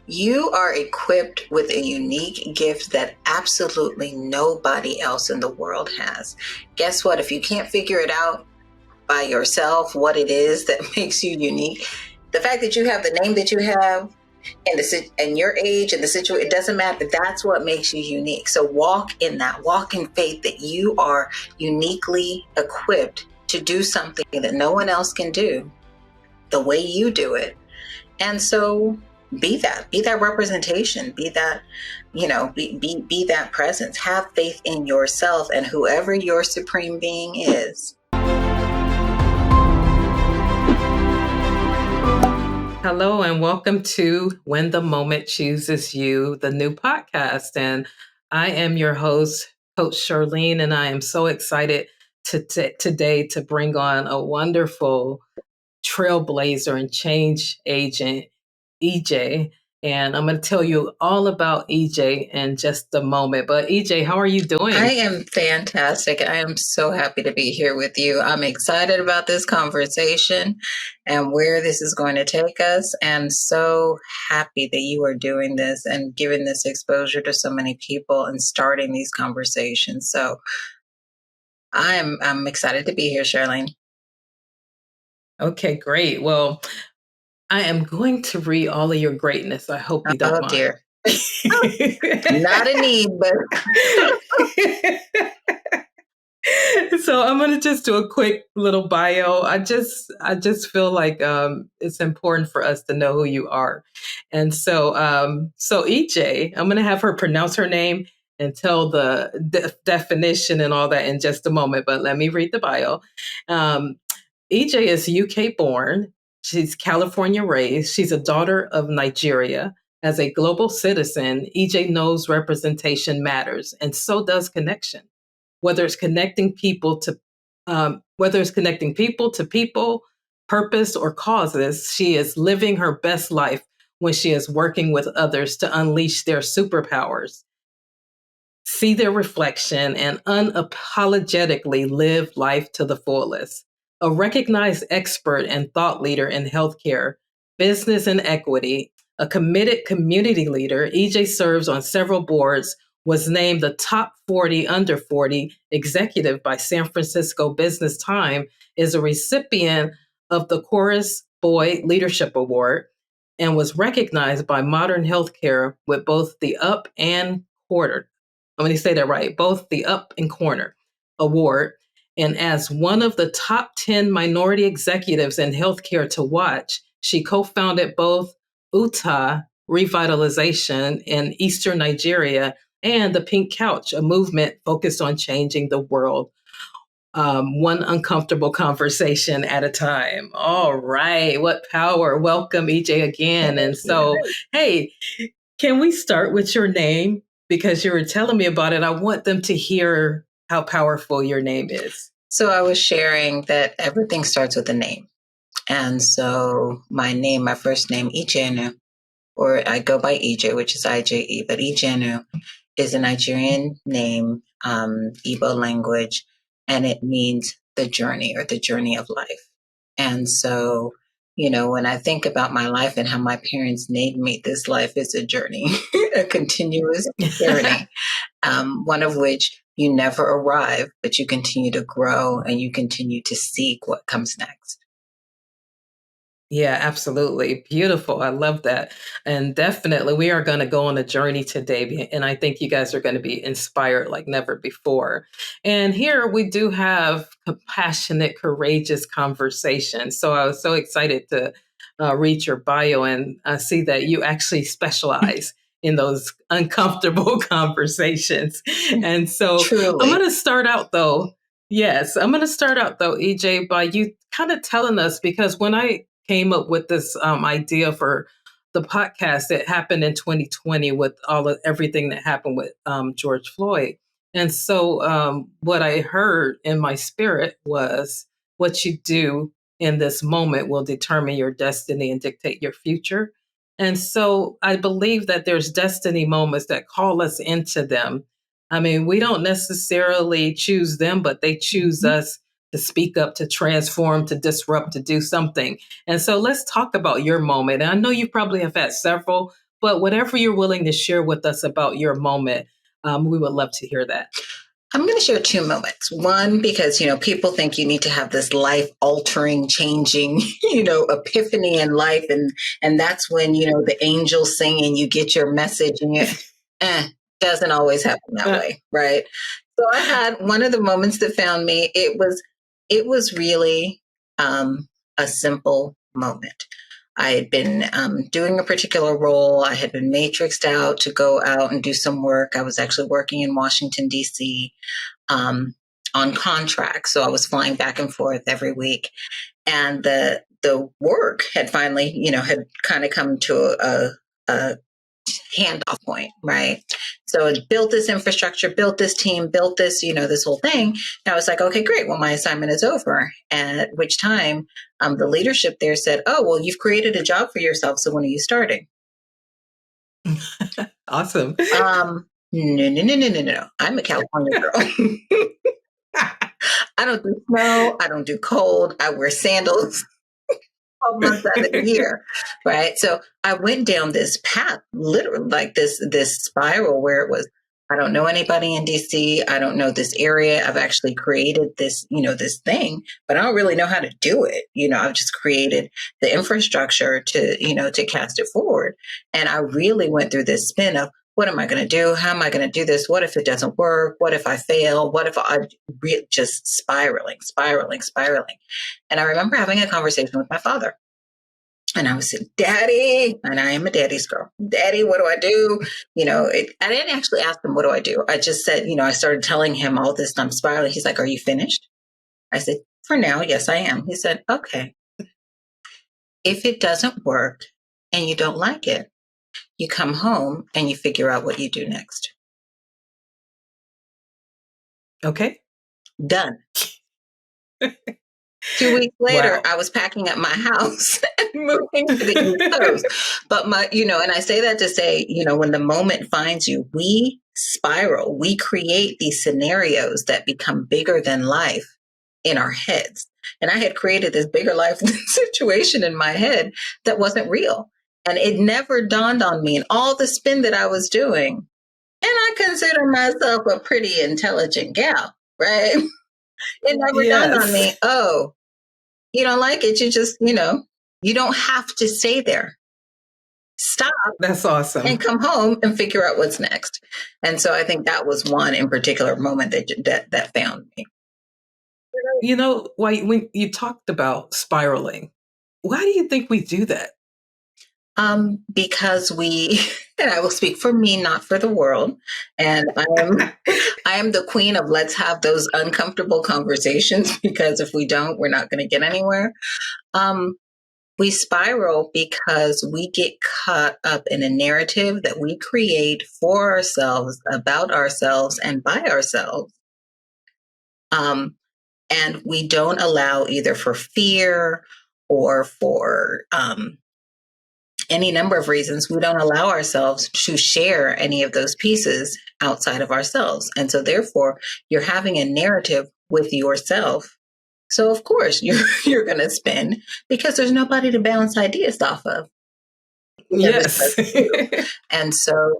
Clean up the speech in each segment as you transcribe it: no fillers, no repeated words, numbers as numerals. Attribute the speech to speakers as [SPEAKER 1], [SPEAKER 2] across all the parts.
[SPEAKER 1] You are equipped with a unique gift that absolutely nobody else in the world has. Guess what? If you can't figure it out by yourself, what it is that makes you unique, the fact that you have the name that you have and your age and the situation, it doesn't matter. That's what makes you unique. So walk in that, walk in faith that you are uniquely equipped to do something that no one else can do the way you do it. And so be that representation, be that, be that presence. Have faith in yourself and whoever your supreme being is.
[SPEAKER 2] Hello and welcome to When the Moment Chooses You, the new podcast. And I am your host, Coach Charlene, and I am so excited today to bring on a wonderful trailblazer and change agent, Ije. And I'm going to tell you all about Ije in just a moment. But Ije, how are you doing?
[SPEAKER 1] I am fantastic. I am so happy to be here with you. I'm excited about this conversation and where this is going to take us. And so happy that you are doing this and giving this exposure to so many people and starting these conversations. So I'm excited to be here, Charlene.
[SPEAKER 2] Okay, great. Well, I am going to read all of your greatness. I hope you don't mind.
[SPEAKER 1] Dear. Not a need, but
[SPEAKER 2] so I'm going to just do a quick little bio. I just feel like it's important for us to know who you are. And so Ije, I'm going to have her pronounce her name and tell the definition and all that in just a moment. But let me read the bio. Ije is UK born. She's California raised. She's a daughter of Nigeria. As a global citizen, Ije knows representation matters, and so does connection. Whether it's connecting people to people, purpose, or causes, she is living her best life when she is working with others to unleash their superpowers, see their reflection, and unapologetically live life to the fullest. A recognized expert and thought leader in healthcare, business, and equity, a committed community leader, Ije serves on several boards, was named the top 40 under 40 executive by San Francisco Business Times, is a recipient of the Chorus Boy Leadership Award, and was recognized by Modern Healthcare with both the Up and Quarter. I'm going to say that right, both the Up and Corner Award. And as one of the top 10 minority executives in healthcare to watch, she co-founded both Uta Revitalization in Eastern Nigeria and the Pink Couch, a movement focused on changing the world, one uncomfortable conversation at a time. All right, what power. Welcome, Ije, again. And so, hey, can we start with your name? Because you were telling me about it. I want them to hear how powerful your name is.
[SPEAKER 1] So I was sharing that everything starts with a name. And so my name, my first name, Ije Enu, or I go by Ije, which is IJE, but Ije Enu is a Nigerian name, Igbo language, and it means the journey or the journey of life. And so, when I think about my life and how my parents named me, this life is a journey, a continuous journey, one of which you never arrive, but you continue to grow and you continue to seek what comes next.
[SPEAKER 2] Yeah, absolutely. Beautiful. I love that. And definitely, we are going to go on a journey today. And I think you guys are going to be inspired like never before. And here we do have compassionate, courageous conversations. So I was so excited to read your bio and see that you actually specialize in those uncomfortable conversations. And so
[SPEAKER 1] Truly.
[SPEAKER 2] I'm going to start out though. Yes, I'm going to start out though, Ije, by you kind of telling us, because when I came up with this idea for the podcast that happened in 2020 with everything that happened with George Floyd. And so what I heard in my spirit was what you do in this moment will determine your destiny and dictate your future. And so I believe that there's destiny moments that call us into them. I mean, we don't necessarily choose them, but they choose us to speak up, to transform, to disrupt, to do something. And so let's talk about your moment. And I know you probably have had several, But whatever you're willing to share with us about your moment, we would love to hear that.
[SPEAKER 1] I'm going to share two moments. One, because, people think you need to have this life altering, changing, epiphany in life. And that's when, the angels sing and you get your message and doesn't always happen that way. Right. So I had one of the moments that found me. It was really a simple moment. I had been doing a particular role. I had been matrixed out to go out and do some work. I was actually working in Washington, D.C. On contract. So I was flying back and forth every week. And the work had finally, had kind of come to a handoff point, right? So it built this infrastructure, built this team, built this, this whole thing. And I was like, okay, great. Well, my assignment is over. And at which time the leadership there said, oh, well, you've created a job for yourself. So when are you starting?
[SPEAKER 2] Awesome.
[SPEAKER 1] No. I'm a California girl. I don't do snow. I don't do cold. I wear sandals 12 months out of the year, right? So I went down this path, literally like this spiral where it was, I don't know anybody in DC. I don't know this area. I've actually created this, this thing, but I don't really know how to do it. I've just created the infrastructure to, to cast it forward. And I really went through this spin of, what am I going to do? How am I going to do this? What if it doesn't work? What if I fail? What if I just spiraling? And I remember having a conversation with my father. And I was saying, Daddy, and I am a daddy's girl. Daddy, what do I do? I didn't actually ask him, what do I do? I just said, I started telling him all this, and I'm spiraling. He's like, are you finished? I said, for now, yes, I am. He said, okay. If it doesn't work and you don't like it, you come home and you figure out what you do next.
[SPEAKER 2] Okay.
[SPEAKER 1] Done. 2 weeks later, wow. I was packing up my house and moving to the East Coast. But and I say that to say, when the moment finds you, we spiral, we create these scenarios that become bigger than life in our heads. And I had created this bigger life situation in my head that wasn't real. And it never dawned on me, and all the spin that I was doing. And I consider myself a pretty intelligent gal, right? It never dawned on me, oh, you don't like it. You just, you don't have to stay there. Stop.
[SPEAKER 2] That's awesome.
[SPEAKER 1] And come home and figure out what's next. And so I think that was one in particular moment that found me.
[SPEAKER 2] When you talked about spiraling, why do you think we do that?
[SPEAKER 1] Because and I will speak for me, not for the world. And I am the queen of let's have those uncomfortable conversations, because if we don't, we're not going to get anywhere. We spiral because we get caught up in a narrative that we create for ourselves, about ourselves, and by ourselves. And we don't allow, either for fear or for any number of reasons, we don't allow ourselves to share any of those pieces outside of ourselves. And so therefore, you're having a narrative with yourself. So of course you're going to spin, because there's nobody to bounce ideas off of.
[SPEAKER 2] Yes.
[SPEAKER 1] And so,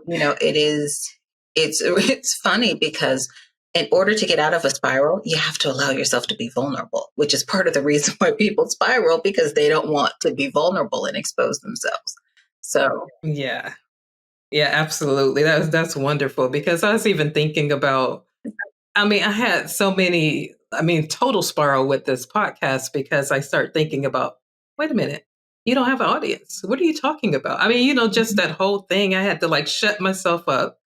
[SPEAKER 1] it's funny, because in order to get out of a spiral, you have to allow yourself to be vulnerable, which is part of the reason why people spiral, because they don't want to be vulnerable and expose themselves. So
[SPEAKER 2] yeah, absolutely. That's wonderful, because I was even thinking about, I had so many, total spiral with this podcast, because I start thinking about, wait a minute, you don't have an audience. What are you talking about? Just that whole thing, I had to shut myself up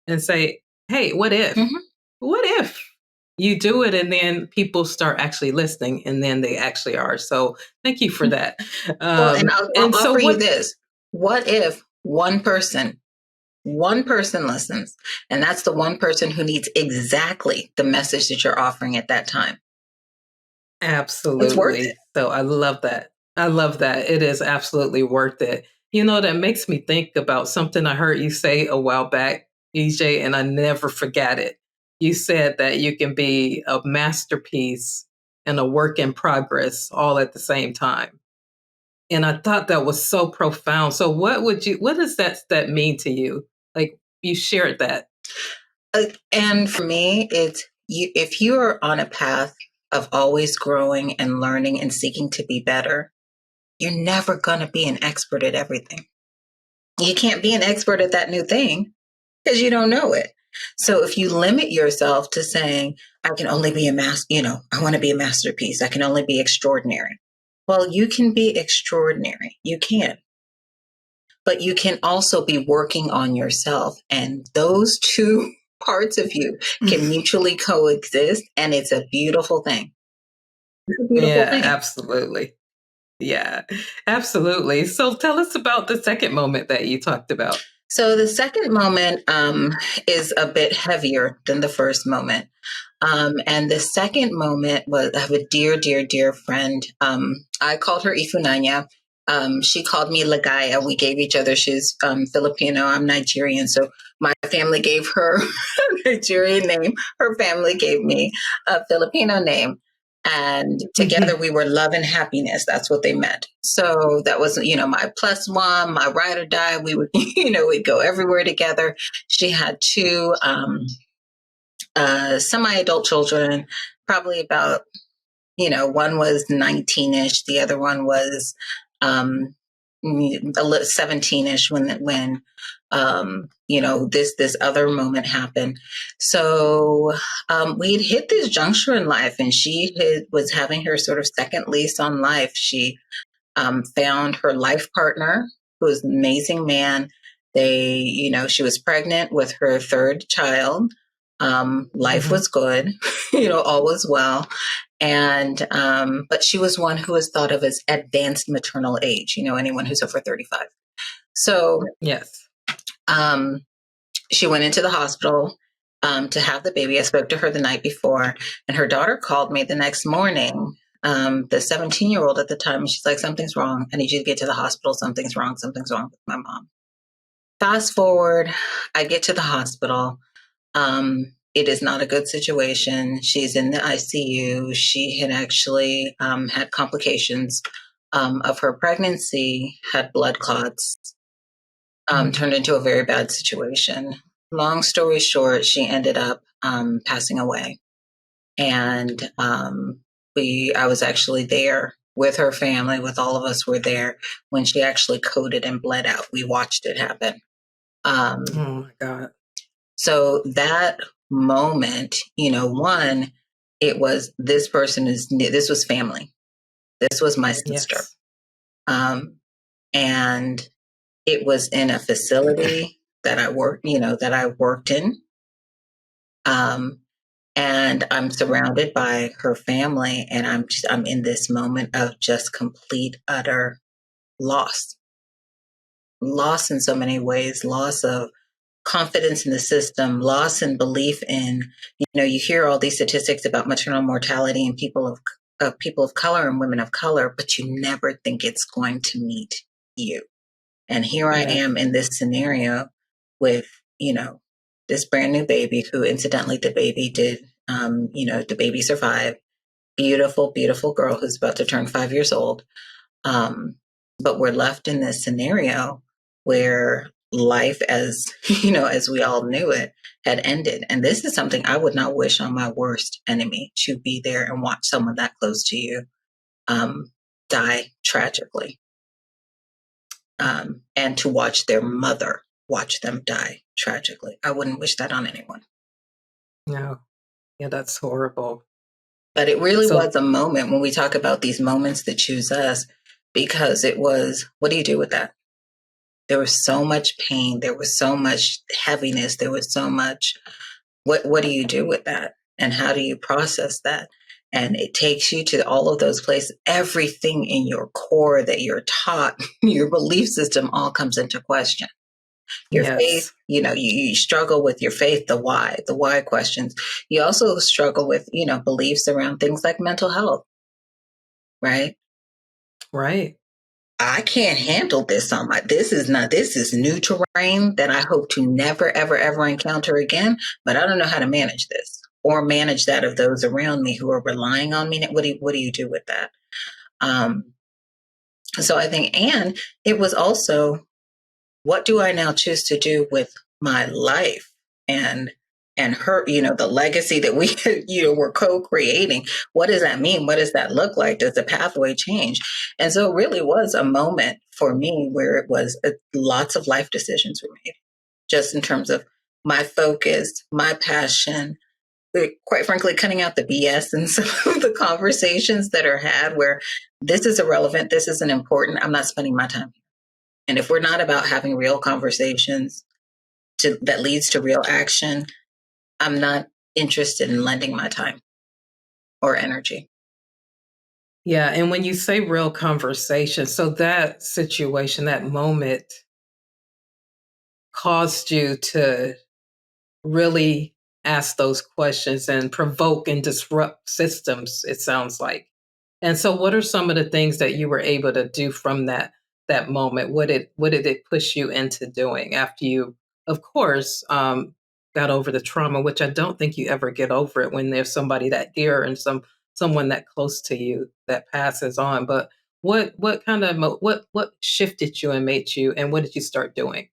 [SPEAKER 2] and say, hey, what if? Mm-hmm. What if you do it and then people start actually listening, and then they actually are? So thank you for that.
[SPEAKER 1] And I'll offer you this. What if one person listens, and that's the one person who needs exactly the message that you're offering at that time?
[SPEAKER 2] Absolutely.
[SPEAKER 1] It's worth it.
[SPEAKER 2] So I love that. It is absolutely worth it. That makes me think about something I heard you say a while back, Ije, and I never forgot it. You said that you can be a masterpiece and a work in progress all at the same time. And I thought that was so profound. So what does that mean to you? Like you shared that.
[SPEAKER 1] And for me, it's if you are on a path of always growing and learning and seeking to be better, you're never going to be an expert at everything. You can't be an expert at that new thing because you don't know it. So if you limit yourself to saying, I can only be a I want to be a masterpiece, I can only be extraordinary. Well, you can be extraordinary. You can. But you can also be working on yourself. And those two parts of you can mutually coexist. And it's a beautiful thing. It's a beautiful
[SPEAKER 2] Yeah,
[SPEAKER 1] thing.
[SPEAKER 2] absolutely. Yeah, absolutely. So tell us about the second moment that you talked about.
[SPEAKER 1] So the second moment is a bit heavier than the first moment. And the second moment was I have a dear, dear, dear friend. I called her Ifunanya. She called me Lagaya. We gave each other, she's Filipino, I'm Nigerian. So my family gave her a Nigerian name. Her family gave me a Filipino name. And together we were love and happiness. That's what they meant. So that was, my plus one, my ride or die. We would, we'd go everywhere together. She had two semi-adult children, probably about, one was 19-ish, the other one was 17-ish when this other moment happened. So we'd hit this juncture in life, and was having her sort of second lease on life. She found her life partner, who was an amazing man. She was pregnant with her third child. Life was good, all was well. And, but she was one who was thought of as advanced maternal age, anyone who's over 35. So,
[SPEAKER 2] Yes.
[SPEAKER 1] She went into the hospital to have the baby. I spoke to her the night before, and her daughter called me the next morning, the 17-year-old at the time, and she's like, something's wrong. I need you to get to the hospital. Something's wrong. Something's wrong with my mom. Fast forward, I get to the hospital. It is not a good situation. She's in the ICU. She had actually had complications of her pregnancy, had blood clots, turned into a very bad situation. Long story short, she ended up passing away. And I was actually there with her family, with all of us were there when she actually coded and bled out. We watched it happen.
[SPEAKER 2] Oh my God.
[SPEAKER 1] So that moment, one, it was this was family. This was my sister.
[SPEAKER 2] Yes.
[SPEAKER 1] And it was in a facility that I worked in. And I'm surrounded by her family, and I'm in this moment of just complete, utter loss. Loss in so many ways, loss of confidence in the system, loss in belief in, you hear all these statistics about maternal mortality and people of color and women of color, but you never think it's going to meet you. And here I am in this scenario with, this brand new baby who incidentally the baby did, the baby survived. Beautiful, beautiful girl who's about to turn 5 years old. But we're left in this scenario where life as, as we all knew it had ended. And this is something I would not wish on my worst enemy, to be there and watch someone that close to you die tragically. And to watch their mother watch them die tragically. I wouldn't wish that on anyone.
[SPEAKER 2] No. Yeah, that's horrible.
[SPEAKER 1] But it really was a moment when we talk about these moments that choose us, because it was, what do you do with that? There was so much pain. There was so much heaviness. There was so much, what do you do with that? And how do you process that? And it takes you to all of those places. Everything in your core that you're taught, your belief system all comes into question. Your faith, you struggle with your faith, the why questions. You also struggle with, beliefs around things like mental health, right?
[SPEAKER 2] Right.
[SPEAKER 1] I can't handle this this is new terrain that I hope to never, ever, ever encounter again, but I don't know how to manage this or manage that of those around me who are relying on me. What do you do with that? So I think, and it was also, what do I now choose to do with my life and her, the legacy that we, were co-creating? What does that mean? What does that look like? Does the pathway change? And so it really was a moment for me where it was lots of life decisions were made, just in terms of my focus, my passion, quite frankly, cutting out the BS and some of the conversations that are had where this is irrelevant, this isn't important, I'm not spending my time. And if we're not about having real conversations that leads to real action, I'm not interested in lending my time or energy.
[SPEAKER 2] Yeah. And when you say real conversation, so that situation, that moment caused you to really ask those questions and provoke and disrupt systems, it sounds like. And so what are some of the things that you were able to do from that moment? What did it push you into doing after you, of course, got over the trauma, which I don't think you ever get over it when there's somebody that dear and someone that close to you that passes on. But what kind of what shifted you and made you, and what did you start doing?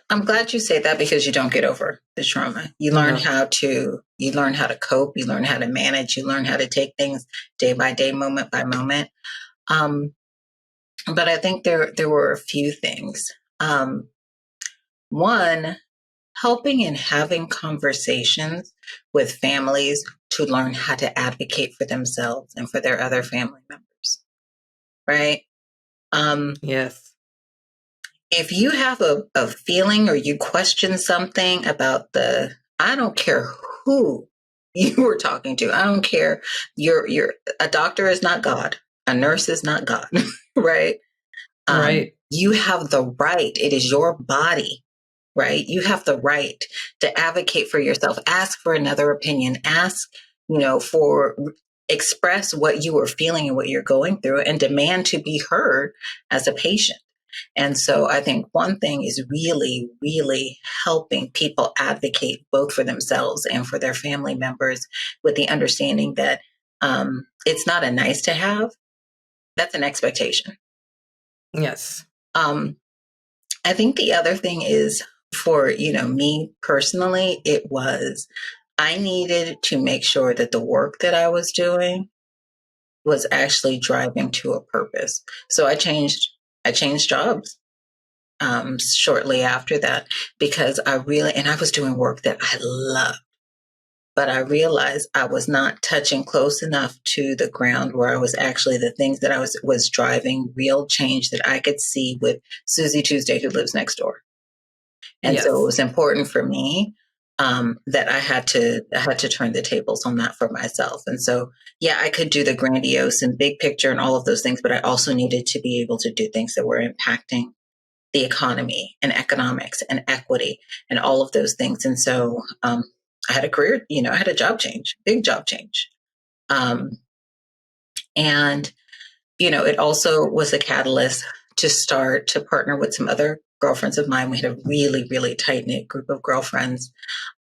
[SPEAKER 1] I'm glad you say that, because you don't get over the trauma.
[SPEAKER 2] No.
[SPEAKER 1] You learn how to cope, you learn how to manage, you learn how to take things day by day, moment by moment. Um, but I think there were a few things. One, helping and having conversations with families to learn how to advocate for themselves and for their other family members, right? Um,
[SPEAKER 2] Yes.
[SPEAKER 1] if you have a feeling or you question something about I don't care who you were talking to, I don't care, a doctor is not God, a nurse is not God, right?
[SPEAKER 2] Right.
[SPEAKER 1] You have the right, it is your body, right? You have the right to advocate for yourself, ask for another opinion, ask, for express what you are feeling and what you're going through, and demand to be heard as a patient. And so I think one thing is really, really helping people advocate both for themselves and for their family members, with the understanding that it's not a nice to have, that's an expectation.
[SPEAKER 2] Yes.
[SPEAKER 1] Um, I think the other thing is, for, me personally, it was, I needed to make sure that the work that I was doing was actually driving to a purpose. So I changed jobs shortly after that, because and I was doing work that I loved, but I realized I was not touching close enough to the ground where I was actually, the things that I was driving real change that I could see with Susie Tuesday, who lives next door. And so it
[SPEAKER 2] Yes.
[SPEAKER 1] was important for me, that I had to turn the tables on that for myself. And so, yeah, I could do the grandiose and big picture and all of those things, but I also needed to be able to do things that were impacting the economy and economics and equity and all of those things. And so, I had a career, I had a job change, big job change. Um, and it also was a catalyst to start to partner with some other girlfriends of mine. We had a really, really tight knit group of girlfriends.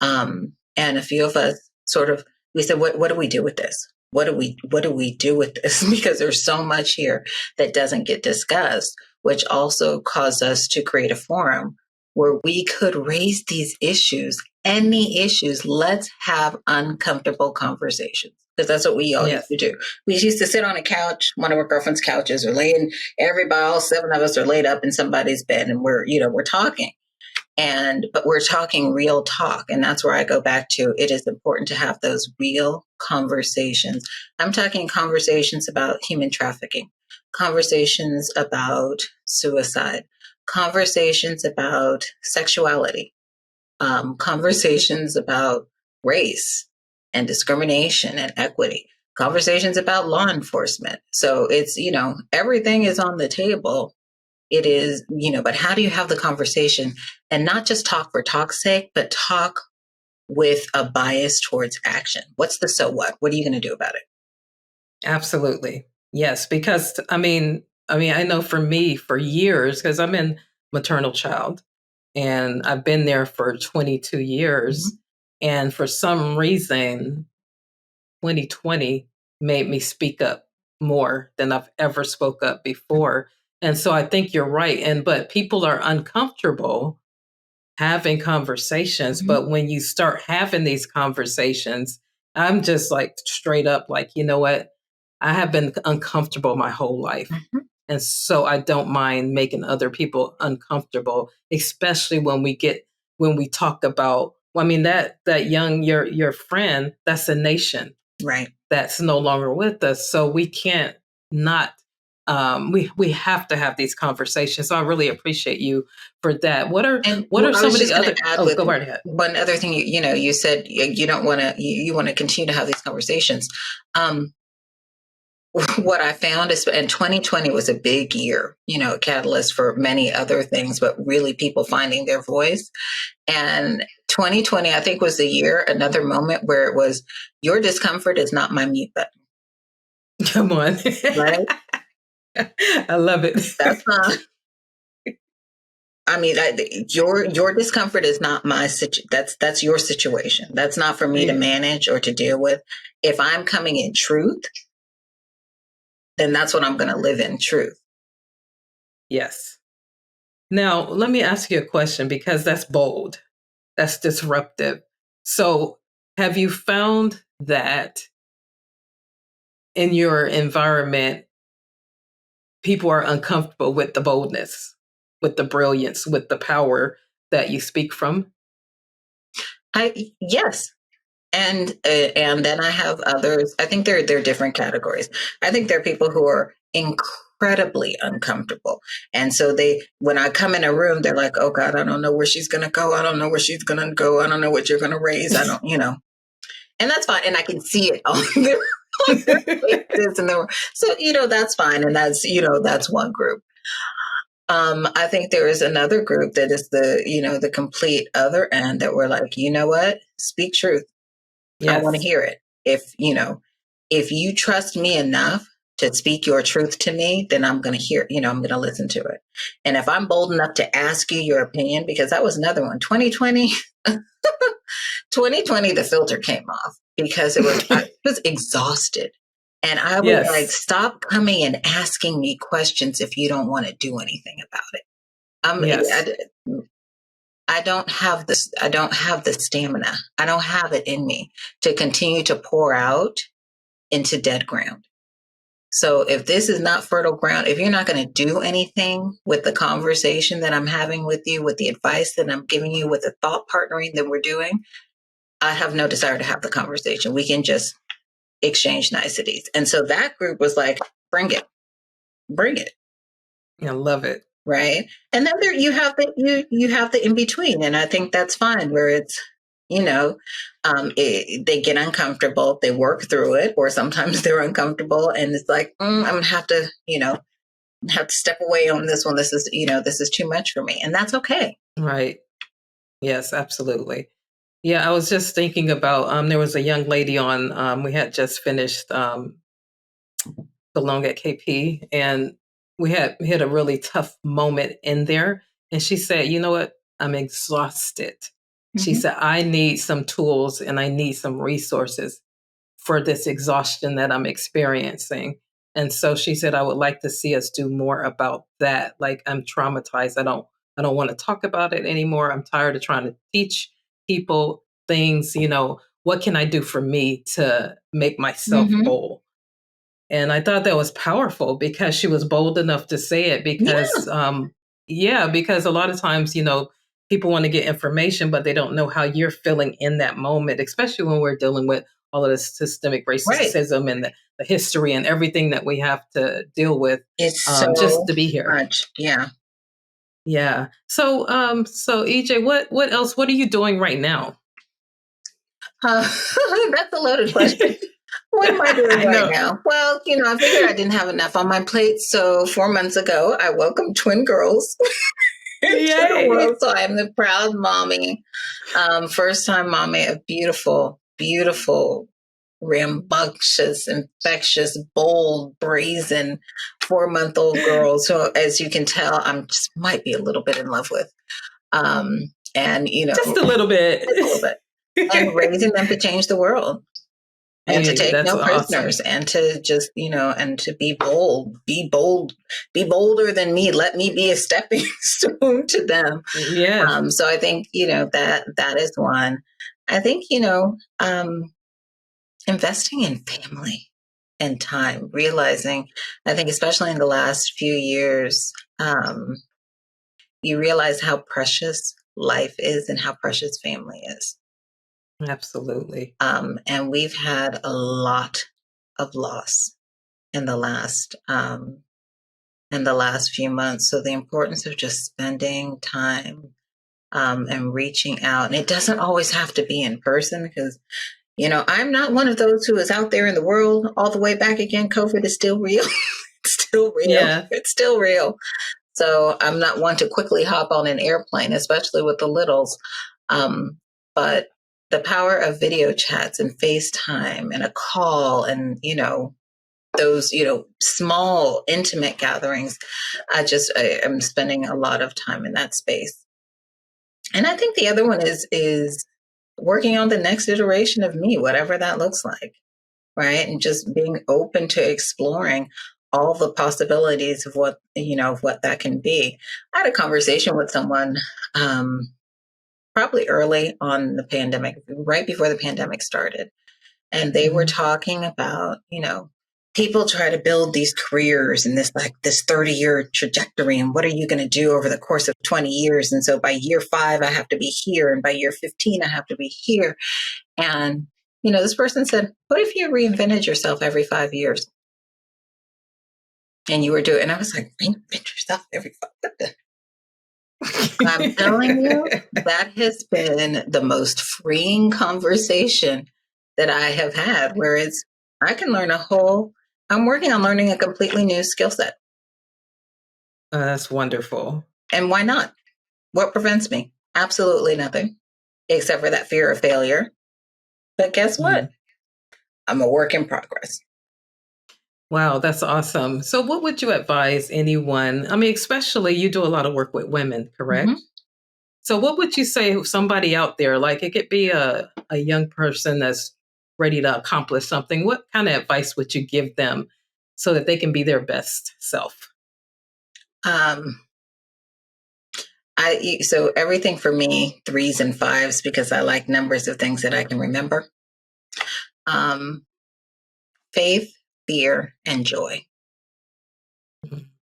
[SPEAKER 1] And a few of us sort of, we said, what do we do with this? What do we do with this? Because there's so much here that doesn't get discussed, which also caused us to create a forum where we could raise these issues, any issues. Let's have uncomfortable conversations, because that's what we all used
[SPEAKER 2] Yes.
[SPEAKER 1] to do. We used to sit on a couch, one of our girlfriends' couches, or laying, everybody, all seven of us are laid up in somebody's bed, and we're talking. But we're talking real talk. And that's where I go back to, it is important to have those real conversations. I'm talking conversations about human trafficking, conversations about suicide, conversations about sexuality, conversations about race and discrimination and equity, conversations about law enforcement. So it's, everything is on the table. It is, but how do you have the conversation, and not just talk for talk's sake, but talk with a bias towards action? What's the so what? What are you going to do about it?
[SPEAKER 2] Absolutely. Yes, because I know for me for years, because I'm in maternal child and I've been there for 22 years.
[SPEAKER 1] Mhm.
[SPEAKER 2] And for some reason, 2020 made me speak up more than I've ever spoke up before. And so I think you're right. But people are uncomfortable having conversations.
[SPEAKER 1] Mm-hmm.
[SPEAKER 2] But when you start having these conversations, I'm just like straight up like, you know what? I have been uncomfortable my whole life.
[SPEAKER 1] Mm-hmm.
[SPEAKER 2] And so I don't mind making other people uncomfortable, especially when we talk about, well, I mean, that young, your friend, that's a nation
[SPEAKER 1] Right.
[SPEAKER 2] that's no longer with us. So we can't not, we have to have these conversations. So I really appreciate you for that.
[SPEAKER 1] And
[SPEAKER 2] What are
[SPEAKER 1] I
[SPEAKER 2] some
[SPEAKER 1] was
[SPEAKER 2] of the
[SPEAKER 1] just going
[SPEAKER 2] other,
[SPEAKER 1] to add
[SPEAKER 2] oh,
[SPEAKER 1] with
[SPEAKER 2] go right ahead.
[SPEAKER 1] one other thing. You said you don't want to. You want to continue to have these conversations. Um, what I found is, and 2020 was a big year, a catalyst for many other things, but really people finding their voice. And 2020, I think, was the year, another moment where it was, your discomfort is not my mute button.
[SPEAKER 2] Come on.
[SPEAKER 1] Right?
[SPEAKER 2] I love it.
[SPEAKER 1] That's not. I mean, your discomfort is not my situation. That's your situation. That's not for me to manage or to deal with. If I'm coming in truth, then that's what I'm going to live in, truth.
[SPEAKER 2] Yes. Now, let me ask you a question because that's bold. That's disruptive. So, have you found that in your environment, people are uncomfortable with the boldness, with the brilliance, with the power that you speak from?
[SPEAKER 1] Yes. And then I have others. I think they're different categories. I think there are people who are incredibly uncomfortable, and so when I come in a room, they're like, "Oh God, I don't know where she's gonna go. I don't know where she's gonna go. I don't know what you're gonna raise. I don't, and that's fine. And I can see it on their faces, so that's fine, and that's one group. I think there is another group that is the complete other end that we're like, you know what, speak truth. I want to
[SPEAKER 2] Yes.
[SPEAKER 1] hear it. If you trust me enough to speak your truth to me, then I'm going to hear, I'm going to listen to it. And if I'm bold enough to ask you your opinion, because that was another one, 2020, 2020, the filter came off because I was exhausted. And I was like,
[SPEAKER 2] Yes.
[SPEAKER 1] stop coming and asking me questions if you don't want to do anything about it.
[SPEAKER 2] Yes.
[SPEAKER 1] I don't have this. I don't have the stamina. I don't have it in me to continue to pour out into dead ground. So if this is not fertile ground, if you're not going to do anything with the conversation that I'm having with you, with the advice that I'm giving you, with the thought partnering that we're doing, I have no desire to have the conversation. We can just exchange niceties. And so that group was like, bring it, bring it.
[SPEAKER 2] I love it.
[SPEAKER 1] Right. And then you have the in between. And I think that's fine, where it's, they get uncomfortable, they work through it, or sometimes they're uncomfortable and it's like, I'm going to have to, have to step away on this one. This is too much for me. And that's okay.
[SPEAKER 2] Right. Yes, absolutely. Yeah, I was just thinking about there was a young lady on we had just finished Belong at KP, and we had a really tough moment in there. And she said, "You know what? I'm exhausted." She
[SPEAKER 1] Mm-hmm.
[SPEAKER 2] said, "I need some tools and I need some resources for this exhaustion that I'm experiencing." And so she said, "I would like to see us do more about that. Like, I'm traumatized. I don't want to talk about it anymore. I'm tired of trying to teach people things. What can I do for me to make myself
[SPEAKER 1] Mm-hmm.
[SPEAKER 2] whole?" And I thought that was powerful because she was bold enough to say it
[SPEAKER 1] Yeah.
[SPEAKER 2] because a lot of times, people want to get information, but they don't know how you're feeling in that moment, especially when we're dealing with all of this systemic
[SPEAKER 1] Right.
[SPEAKER 2] racism and the history and everything that we have to deal with,
[SPEAKER 1] It's
[SPEAKER 2] just
[SPEAKER 1] so
[SPEAKER 2] to be here.
[SPEAKER 1] much. Yeah.
[SPEAKER 2] Yeah. So EJ, what else? What are you doing right now?
[SPEAKER 1] That's a loaded question. What am I doing
[SPEAKER 2] I
[SPEAKER 1] right
[SPEAKER 2] know.
[SPEAKER 1] now? Well, I figured I didn't have enough on my plate. So 4 months ago, I welcomed twin girls into the
[SPEAKER 2] Yay.
[SPEAKER 1] world. So I am the proud mommy, first time mommy of beautiful, beautiful, rambunctious, infectious, bold, brazen 4-month-old girls. So as you can tell, I'm just might be a little bit in love with. And
[SPEAKER 2] Just a little bit.
[SPEAKER 1] just a little bit. And raising them to change the world. and to
[SPEAKER 2] Hey,
[SPEAKER 1] take
[SPEAKER 2] that's
[SPEAKER 1] no
[SPEAKER 2] awesome.
[SPEAKER 1] prisoners, and to just, and to be bolder than me. Let me be a stepping stone to them.
[SPEAKER 2] Yes,
[SPEAKER 1] So I think, that is one. I think, investing in family and time, realizing, I think, especially in the last few years, you realize how precious life is and how precious family is.
[SPEAKER 2] absolutely.
[SPEAKER 1] And we've had a lot of loss in the last few months. So the importance of just spending time, and reaching out. And it doesn't always have to be in person, because, I'm not one of those who is out there in the world all the way back again. COVID is still real. It's still real.
[SPEAKER 2] Yeah.
[SPEAKER 1] It's still real. So I'm not one to quickly hop on an airplane, especially with the littles. But the power of video chats and FaceTime and a call, and, those, small intimate gatherings, I am spending a lot of time in that space. And I think the other one is working on the next iteration of me, whatever that looks like, right? And just being open to exploring all the possibilities of what that can be. I had a conversation with someone, probably early on the pandemic, right before the pandemic started, and they were talking about, people try to build these careers and this 30-year trajectory, and what are you going to do over the course of 20 years? And so by year 5 I have to be here, and by year 15 I have to be here. And this person said, what if you reinvented yourself every 5 years? And you were doing, and I was like, reinvent yourself every 5. I'm telling you, that has been the most freeing conversation that I have had, where I can I'm working on learning a completely new skill set.
[SPEAKER 2] That's wonderful.
[SPEAKER 1] And why not? What prevents me? Absolutely nothing, except for that fear of failure. But guess what? I'm a work in progress.
[SPEAKER 2] Wow, that's awesome. So, what would you advise anyone? I mean, especially you do a lot of work with women, correct?
[SPEAKER 1] Mm-hmm.
[SPEAKER 2] So, what would you say to somebody out there, like it could be a young person that's ready to accomplish something? What kind of advice would you give them so that they can be their best self?
[SPEAKER 1] Um, so everything for me, 3s and 5s, because I like numbers of things that I can remember. Um, faith, fear, and joy.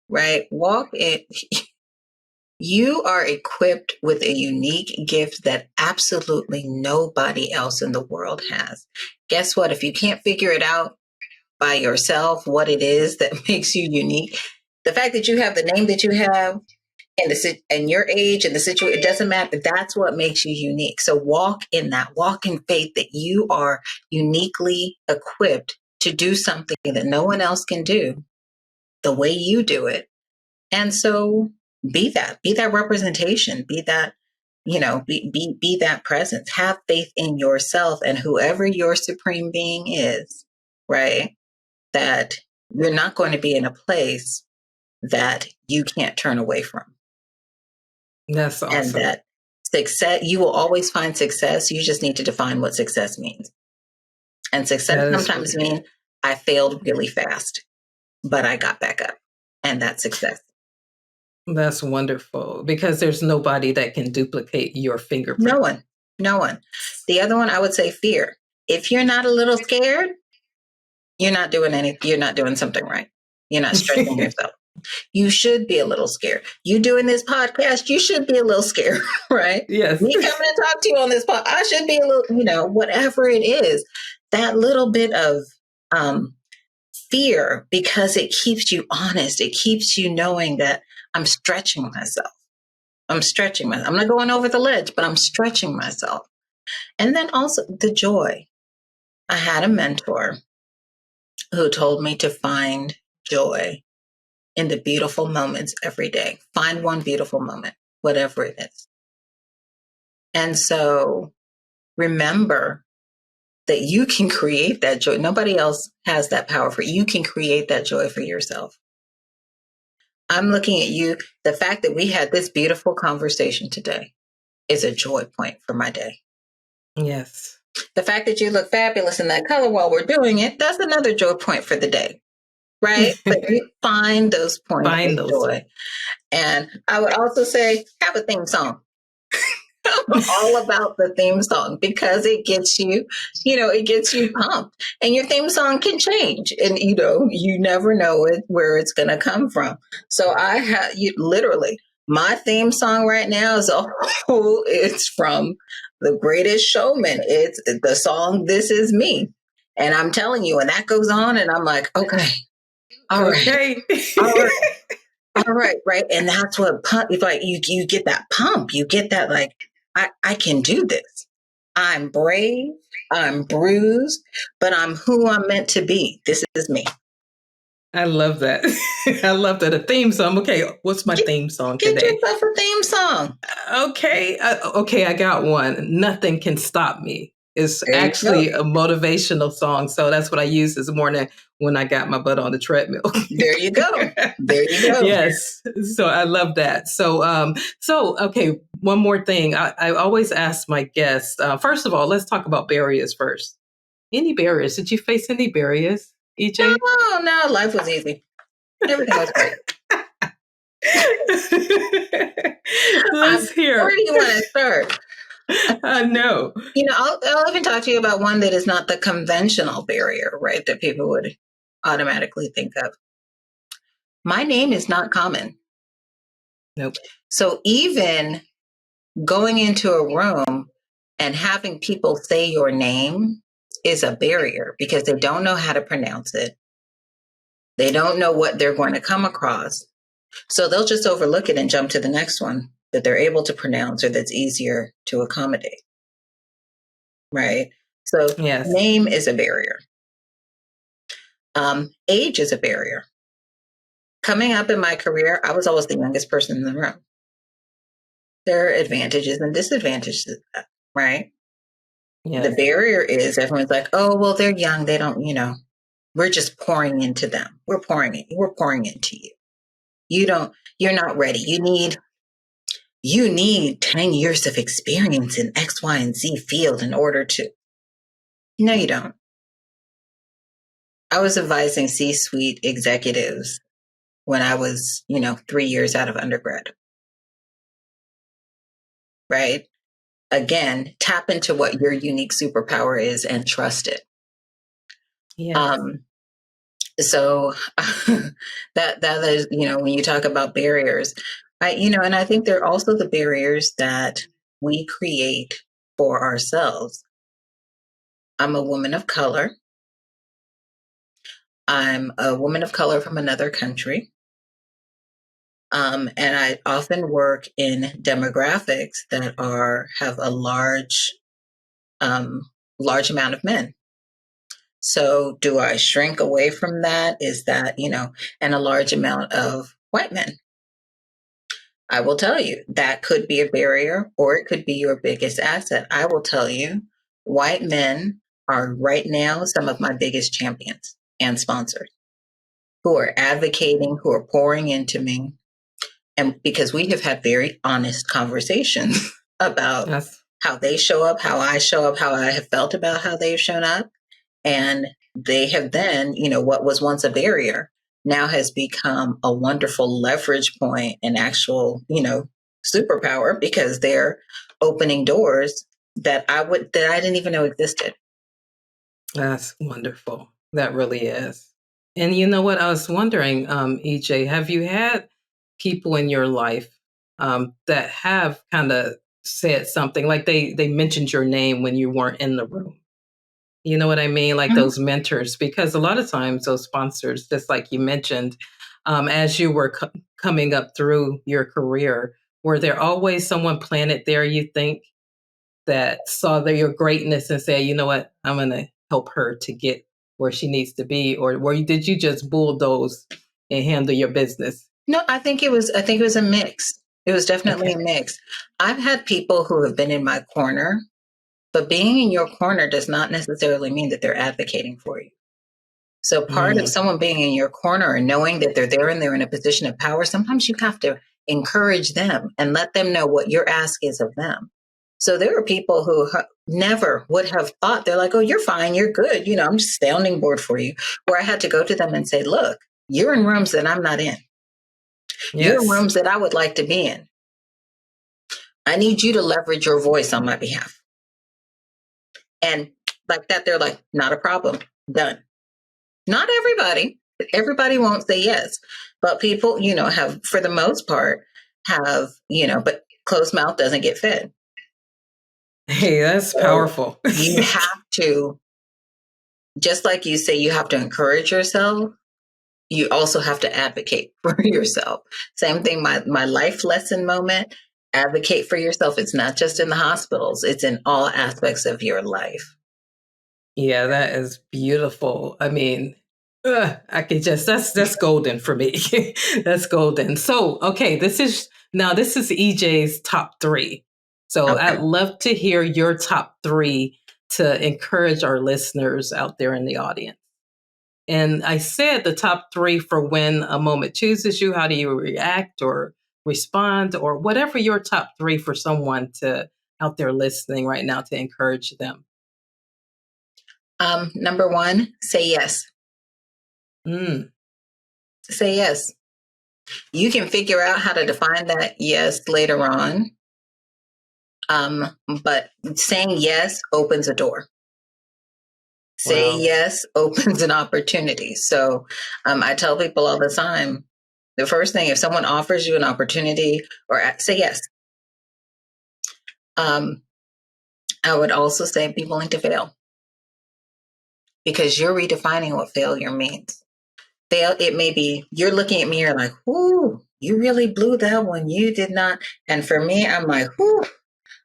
[SPEAKER 1] Right? Walk it. You are equipped with a unique gift that absolutely nobody else in the world has. Guess what? If you can't figure it out by yourself, what it is that makes you unique, the fact that you have the name that you have, and your age and the situation, it doesn't matter. That's what makes you unique. So walk in that. Walk in faith that you are uniquely equipped to do something that no one else can do the way you do it. And so be that representation, be that, be that presence. Have faith in yourself and whoever your supreme being is, right? That you're not going to be in a place that you can't turn away from.
[SPEAKER 2] That's
[SPEAKER 1] And
[SPEAKER 2] awesome.
[SPEAKER 1] that success, you will always find success. You just need to define what success means. And success
[SPEAKER 2] That is
[SPEAKER 1] sometimes
[SPEAKER 2] really good.
[SPEAKER 1] means I failed really fast, but I got back up. And that's success.
[SPEAKER 2] That's wonderful because there's nobody that can duplicate your
[SPEAKER 1] No
[SPEAKER 2] fingerprint.
[SPEAKER 1] one, no one. The other one, I would say fear. If you're not a little scared, you're not doing something right. You're not stretching yourself. You should be a little scared. You doing this podcast, you should be a little scared, right?
[SPEAKER 2] Yes.
[SPEAKER 1] Me coming to talk to you on this podcast, I should be a little, whatever it is, that little bit of fear, because it keeps you honest. It keeps you knowing that I'm stretching myself. I'm not going over the ledge, but I'm stretching myself. And then also the joy. I had a mentor who told me to find joy in the beautiful moments every day. Find one beautiful moment, whatever it is. And so remember that you can create that joy. Nobody else has that power for you. You can create that joy for yourself. I'm looking at you. The fact that we had this beautiful conversation today is a joy point for my day.
[SPEAKER 2] Yes.
[SPEAKER 1] The fact that you look fabulous in that color while we're doing it, that's another joy point for the day, right? But you find those points of
[SPEAKER 2] Find those.
[SPEAKER 1] joy. And I would also say, have a theme song. I'm all about the theme song because it gets you, it gets you pumped. And your theme song can change. And, you never know where it's going to come from. So I have you literally, my theme song right now is it's from The Greatest Showman. It's the song This Is Me. And I'm telling you, and that goes on, and I'm like, okay, all right,
[SPEAKER 2] Okay.
[SPEAKER 1] all right. All right, right. And that's what pump, it's like you get that pump. You get that like, I can do this. I'm brave, I'm bruised, but I'm who I'm meant to be. This is me.
[SPEAKER 2] I love that. I love that. A theme song. Okay, what's my
[SPEAKER 1] Get,
[SPEAKER 2] theme song
[SPEAKER 1] get
[SPEAKER 2] today?
[SPEAKER 1] yourself a theme song.
[SPEAKER 2] Okay, okay, I got one. Nothing Can Stop Me. It's
[SPEAKER 1] There you go.
[SPEAKER 2] actually a motivational song, so that's what I used this morning when I got my butt on the treadmill.
[SPEAKER 1] There you go. There you go.
[SPEAKER 2] Yes, so I love that. So okay, one more thing. I always ask my guests. First of all, let's talk about barriers first. Any barriers? Did you face any barriers, EJ?
[SPEAKER 1] No, life was easy. Everything was great.
[SPEAKER 2] Let's hear.
[SPEAKER 1] Where do you want to start?
[SPEAKER 2] I know.
[SPEAKER 1] I'll even talk to you about one that is not the conventional barrier, right? That people would automatically think of. My name is not common.
[SPEAKER 2] Nope.
[SPEAKER 1] So even going into a room and having people say your name is a barrier because they don't know how to pronounce it. They don't know what they're going to come across. So they'll just overlook it and jump to the next one that they're able to pronounce or that's easier to accommodate. Right? So
[SPEAKER 2] Yes.
[SPEAKER 1] name is a barrier. Age is a barrier. Coming up in my career, I was always the youngest person in the room. There are advantages and disadvantages to that, right?
[SPEAKER 2] Yes.
[SPEAKER 1] The barrier is everyone's like, oh, well, they're young. They don't, we're just pouring into them. We're pouring into you. You're not ready. You need 10 years of experience in X, Y, and Z field in order to. No, you don't. I was advising C-suite executives when I was, 3 years out of undergrad. Right? Again, tap into what your unique superpower is and trust it.
[SPEAKER 2] Yes.
[SPEAKER 1] So that is, when you talk about barriers, and I think there are also the barriers that we create for ourselves. I'm a woman of color. I'm a woman of color from another country. And I often work in demographics that have a large amount of men. So do I shrink away from that? Is that, and a large amount of white men? I will tell you that could be a barrier or it could be your biggest asset. I will tell you, white men are right now some of my biggest champions and sponsors who are advocating, who are pouring into me. And because we have had very honest conversations about how they show up, how I show up, how I have felt about how they've shown up. And they have then, what was once a barrier now has become a wonderful leverage point and actual, superpower because they're opening doors that I didn't even know existed.
[SPEAKER 2] That's wonderful. That really is. And you know what? I was wondering, EJ, have you had people in your life that have kind of said something like they mentioned your name when you weren't in the room? You know what I mean? Like those mentors, because a lot of times those sponsors, just like you mentioned, as you were coming up through your career, were there always someone planted there, you think, that saw your greatness and said, you know what, I'm going to help her to get where she needs to be? Or did you just bulldoze and handle your business?
[SPEAKER 1] No, I think it was a mix. It was definitely a mix. I've had people who have been in my corner, but being in your corner does not necessarily mean that they're advocating for you. So part of someone being in your corner and knowing that they're there and they're in a position of power, sometimes you have to encourage them and let them know what your ask is of them. So there are people who never would have thought, they're like, oh, you're fine, you're good. I'm just sounding board for you. Where I had to go to them and say, look, you're in rooms that I'm not in. You're in
[SPEAKER 2] Yes.
[SPEAKER 1] rooms that I would like to be in. I need you to leverage your voice on my behalf. And like that, they're like, not a problem. Done. Not everybody. Everybody won't say yes. But people, have, for the most part, but closed mouth doesn't get fed.
[SPEAKER 2] Hey, that's
[SPEAKER 1] So
[SPEAKER 2] powerful.
[SPEAKER 1] you have to, just like you say, you have to encourage yourself. You also have to advocate for yourself. Same thing, my life lesson moment, advocate for yourself. It's not just in the hospitals, it's in all aspects of your life.
[SPEAKER 2] Yeah, that is beautiful. I mean, I could just that's golden for me. That's golden. So, okay, this is EJ's top 3. So,
[SPEAKER 1] Okay.
[SPEAKER 2] I'd love to hear your top 3 to encourage our listeners out there in the audience. And I said the top 3 for when a moment chooses you. How do you react or respond, or whatever your top 3 for someone to out there listening right now to encourage them?
[SPEAKER 1] Number 1, say yes.
[SPEAKER 2] Mm.
[SPEAKER 1] Say yes. You can figure out how to define that yes later on. But saying yes opens a door. Say
[SPEAKER 2] Wow.
[SPEAKER 1] yes opens an opportunity. So I tell people all the time, the first thing, if someone offers you an opportunity, or say yes. I would also say be willing to fail, because you're redefining what failure means. Fail, it may be you're looking at me, you're like, "Ooh, you really blew that one. You did not." And for me, I'm like, "Ooh,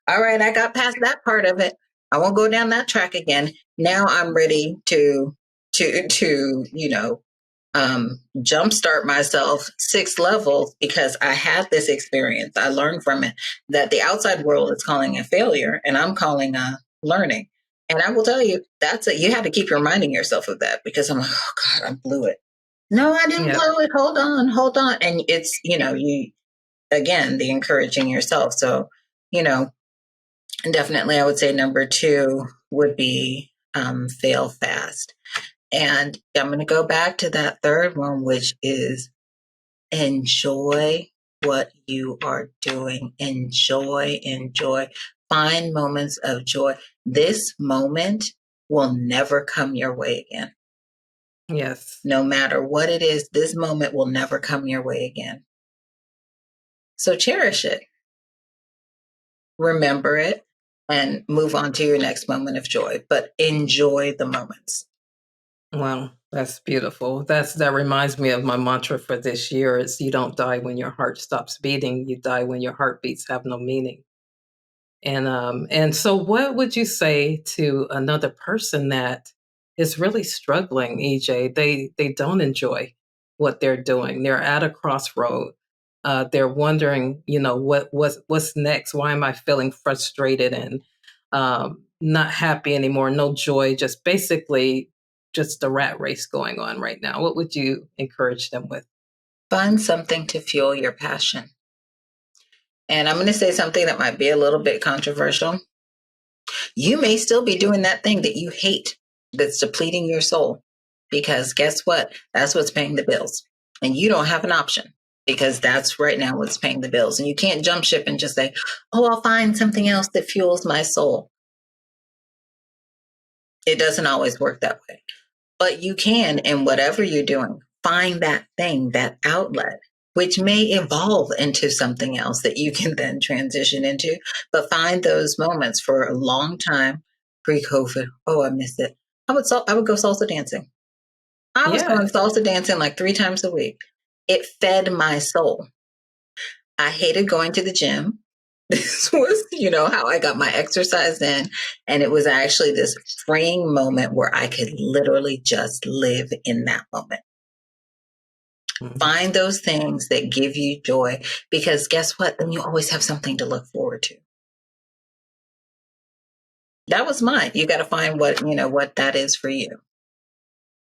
[SPEAKER 1] all right, I got past that part of it. I won't go down that track again. Now I'm ready to jumpstart myself 6 levels, because I had this experience. I learned from it that the outside world is calling a failure, and I'm calling a learning. And I will tell you, you have to keep reminding yourself of that, because I'm like, oh God, I blew it. No, I didn't
[SPEAKER 2] Yeah.
[SPEAKER 1] blow it. Hold on, hold on. And it's, you, again, the encouraging yourself. So, you know, definitely I would say number 2 would be fail fast. And I'm going to go back to that third one, which is enjoy what you are doing. Enjoy, enjoy. Find moments of joy. This moment will never come your way again.
[SPEAKER 2] Yes.
[SPEAKER 1] No matter what it is, this moment will never come your way again. So cherish it, remember it, and move on to your next moment of joy. But enjoy the moments.
[SPEAKER 2] Wow, that's beautiful. That reminds me of my mantra for this year is you don't die when your heart stops beating, you die when your heartbeats have no meaning. And so what would you say to another person that is really struggling, EJ? They don't enjoy what they're doing. They're at a crossroad. They're wondering, what's next? Why am I feeling frustrated and not happy anymore? No joy, just basically just a rat race going on right now. What would you encourage them with?
[SPEAKER 1] Find something to fuel your passion. And I'm going to say something that might be a little bit controversial. You may still be doing that thing that you hate, that's depleting your soul, because guess what? That's what's paying the bills. And you don't have an option, because that's right now what's paying the bills. And you can't jump ship and just say, oh, I'll find something else that fuels my soul. It doesn't always work that way. But you can, in whatever you're doing, find that thing, that outlet, which may evolve into something else that you can then transition into. But find those moments. For a long time, pre-COVID, oh, I miss it. I would go salsa dancing. I was going
[SPEAKER 2] Yes.
[SPEAKER 1] salsa dancing like 3 times a week. It fed my soul. I hated going to the gym. This was, how I got my exercise in. And it was actually this freeing moment where I could literally just live in that moment.
[SPEAKER 2] Mhm.
[SPEAKER 1] Find those things that give you joy, because guess what? Then you always have something to look forward to. That was mine. You got to find what that is for you.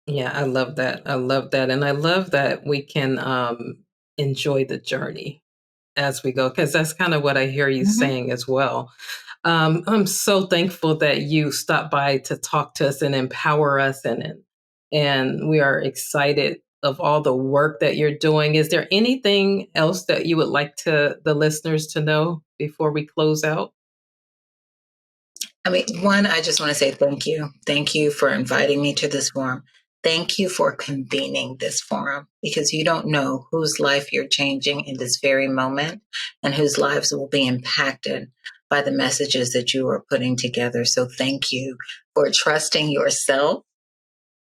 [SPEAKER 2] Yeah, I love that. I love that. And I love that we can enjoy the journey as we go, because that's kind of what I hear you
[SPEAKER 1] Mm-hmm.
[SPEAKER 2] saying as well. I'm so thankful that you stopped by to talk to us and empower us, and we are excited of all the work that you're doing. Is there anything else that you would like to the listeners to know before we close out?
[SPEAKER 1] I mean, one, I just want to say thank you. Thank you for inviting me to this forum. Thank you for convening this forum because you don't know whose life you're changing in this very moment and whose lives will be impacted by the messages that you are putting together. So thank you for trusting yourself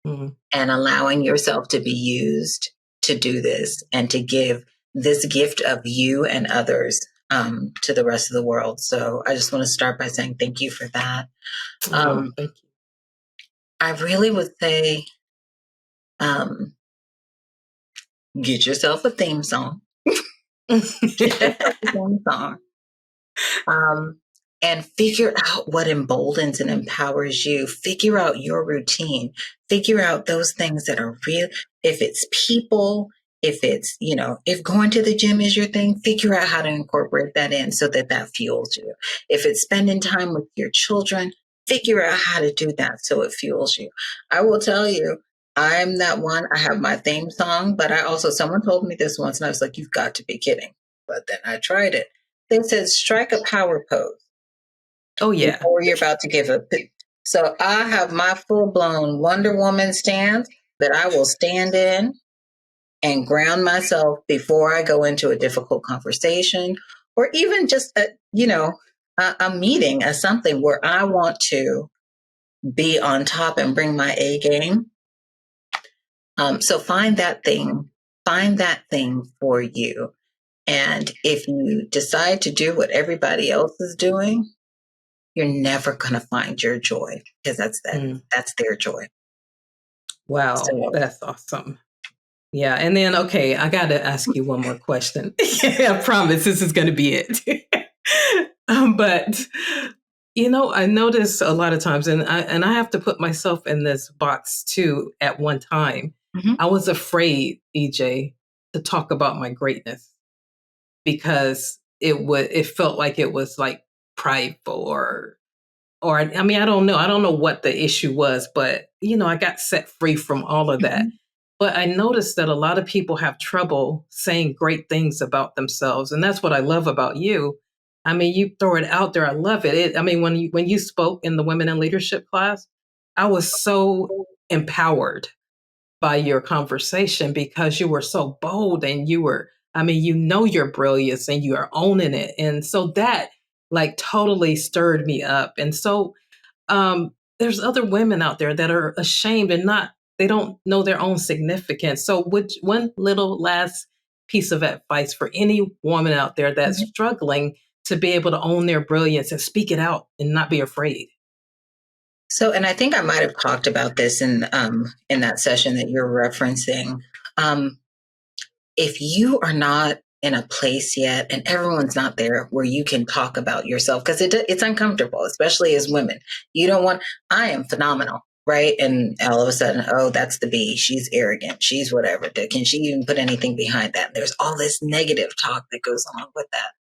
[SPEAKER 2] Mhm.
[SPEAKER 1] and allowing yourself to be used to do this and to give this gift of you and others to the rest of the world. So I just want to start by saying thank you for that.
[SPEAKER 2] Oh,
[SPEAKER 1] Um,
[SPEAKER 2] thank
[SPEAKER 1] I really would say um, get yourself a theme song.
[SPEAKER 2] you.
[SPEAKER 1] Get yourself a theme song. Um, and figure out what emboldens and empowers you. Figure out your routine. Figure out those things that are real. If it's people, if it's, if going to the gym is your thing, figure out how to incorporate that in so that that fuels you. If it's spending time with your children, figure out how to do that so it fuels you. I will tell you, I'm that one. I have my theme song, but someone told me this once and I was like, you've got to be kidding. But then I tried it. They said strike a power pose
[SPEAKER 2] Oh yeah.
[SPEAKER 1] before you're about to give a. So I have my full blown Wonder Woman stance that I will stand in and ground myself before I go into a difficult conversation or even just a meeting or something where I want to be on top and bring my A game. So find that thing for you. And if you decide to do what everybody else is doing, you're never going to find your joy because
[SPEAKER 2] Mm.
[SPEAKER 1] that's their joy.
[SPEAKER 2] Wow,
[SPEAKER 1] So
[SPEAKER 2] that's awesome. Yeah, and then okay, I got to ask you one more question. I promise this is going to be it. But I notice a lot of times, and I have to put myself in this box too. At one time,
[SPEAKER 1] mhm,
[SPEAKER 2] I was afraid, EJ, to talk about my greatness because it felt like it was like prideful or I mean, I don't know. I don't know what the issue was, but I got set free from all of that.
[SPEAKER 1] mhm.
[SPEAKER 2] But I noticed that a lot of people have trouble saying great things about themselves, and that's what I love about you. I mean, you throw it out there. I love it. I mean, when you spoke in the Women in Leadership class, I was so empowered by your conversation because you were so bold and I mean, your brilliance and you are owning it. And so that like totally stirred me up. And so there's other women out there that are ashamed and they don't know their own significance. So would one little last piece of advice for any woman out there that's struggling to be able to own their brilliance and speak it out and not be afraid?
[SPEAKER 1] So, and I think I might have talked about this in that session that you're referencing. Um, if you are not in a place yet, and everyone's not there where you can talk about yourself, because it's uncomfortable, especially as women. You don't want. I am phenomenal, right? And all of a sudden, oh, that's the B. She's arrogant. She's whatever. Can she even put anything behind that? There's all this negative talk that goes along with that.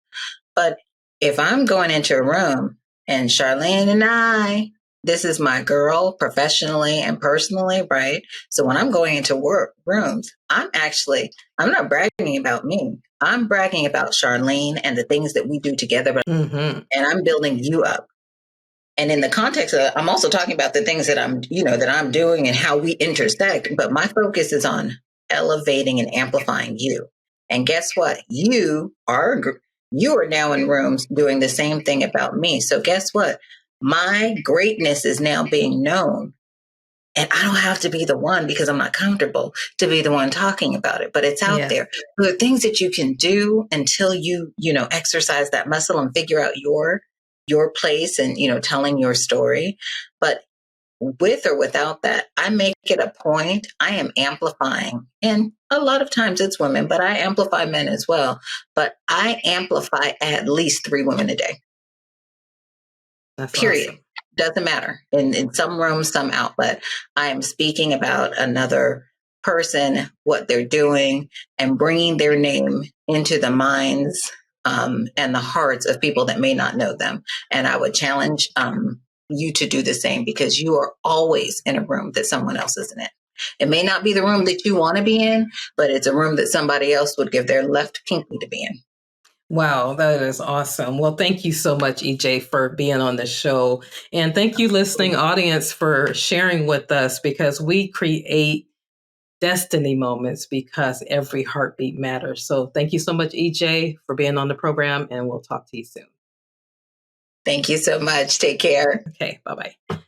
[SPEAKER 1] But if I'm going into a room and Charlene and this is my girl professionally and personally, right? So when I'm going into work rooms, I'm not bragging about me. I'm bragging about Charlene and the things that we do together,
[SPEAKER 2] Hmm.
[SPEAKER 1] and I'm building you up. And in the context of, I'm also talking about the things that I'm doing and how we intersect. But my focus is on elevating and amplifying you. And guess what? You are now in rooms doing the same thing about me. So guess what? My greatness is now being known. And I don't have to be the one because I'm not comfortable to be the one talking about it, but it's out
[SPEAKER 2] Yes.
[SPEAKER 1] there. There are things that you can do until exercise that muscle and figure out your place and, telling your story. But with or without that, I make it a point. I am amplifying. And a lot of times it's women, but I amplify men as well. But I amplify at least 3 women a day,
[SPEAKER 2] That's
[SPEAKER 1] period.
[SPEAKER 2] awesome.
[SPEAKER 1] Doesn't matter. In some room, some outlet, I am speaking about another person, what they're doing, and bringing their name into the minds and the hearts of people that may not know them. And I would challenge you to do the same, because you are always in a room that someone else isn't in. It may not be the room that you want to be in, but it's a room that somebody else would give their left pinky to be in.
[SPEAKER 2] Wow, that is awesome. Well, thank you so much, EJ, for being on the show. And thank you, listening audience, for sharing with us, because we create destiny moments because every heartbeat matters. So thank you so much, EJ, for being on the program, and we'll talk to you soon.
[SPEAKER 1] Thank you so much. Take care.
[SPEAKER 2] Okay, bye-bye.